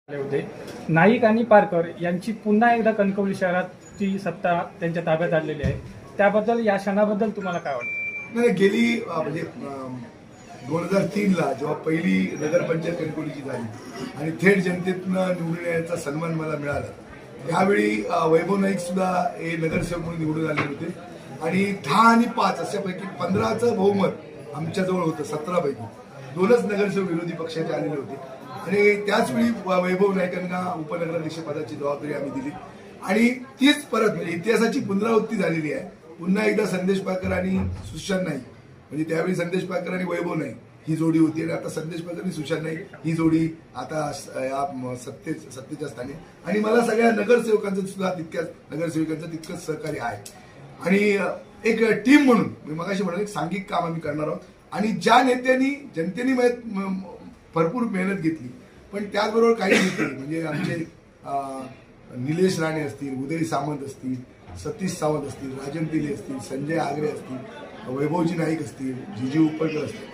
आले होते. नाईक आणि पारकर यांची पुन्हा एकदा कणकवली शहराची सत्ता त्यांच्या ताब्यात आलेली आहे. त्याबद्दल या क्षणाबद्दल तुम्हाला काय वाटतं? नाही, गेली म्हणजे 2003ला जेव्हा पहिली नगरपंचायत कणकवलीची झाली आणि थेट जनतेतनं निवडून येण्याचा सन्मान मला मिळाला, त्यावेळी वैभव नाईक सुद्धा हे नगरसेवक म्हणून निवडून आले होते आणि 10 आणि 5 अशापैकी 15चं बहुमत आमच्याजवळ होतं. 17 पैकी 2च नगरसेवक विरोधी पक्षाचे आलेले होते आणि त्याचवेळी वैभव नाईकांना उपनगराध्यक्ष पदाची जबाबदारी आम्ही दिली आणि तीच परत म्हणजे इतिहासाची पुनरावृत्ती झालेली आहे. पुन्हा एकदा संदेश पारकर आणि सुशांत नाईक, म्हणजे त्यावेळी संदेश पारकर आणि वैभव नाईक ही जोडी होती आणि आता संदेश पारकर आणि सुशांत नाईक ही जोडी आता सत्तेच्या स्थानी. आणि मला सगळ्या नगरसेवकांचं सुद्धा तितकंच सहकार्य आहे आणि एक टीम म्हणून मी मगाशी म्हणाले एक सांघिक काम आम्ही करणार आहोत आणि ज्या नेत्यांनी जनतेने भरपूर मेहनत घेतली, पण त्याचबरोबर काही नेते म्हणजे आमचे निलेश राणे असतील, उदय सामंत असतील, सतीश सावंत असतील, राजन पिले असतील, संजय आगरे असतील, वैभवजी नाईक असतील, जीजी उपळकर असतील,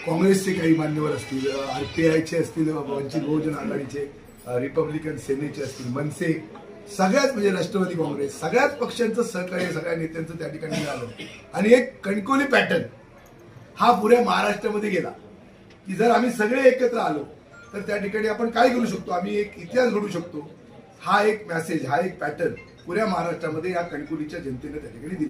काँग्रेसचे काही मान्यवर असतील, RPIचे असतील, वंचित बहुजन आघाडीचे, रिपब्लिकन सेनेचे असतील, मनसे, सगळ्याच म्हणजे राष्ट्रवादी काँग्रेस, सगळ्याच पक्षांचं सहकार्य सगळ्या नेत्यांचं त्या ठिकाणी मिळालं आणि एक कणकवली पॅटर्न हा पुऱ्या महाराष्ट्रामध्ये गेला की जर आम्ही सगळे एकत्र आलो तर त्या ठिकाणी आपण काय करू शकतो, आम्ही एक इतिहास घडू शकतो. हा एक मेसेज, हा एक पॅटर्न पुऱ्या महाराष्ट्रामध्ये या कणकवलीच्या जनतेने त्या ठिकाणी दिला.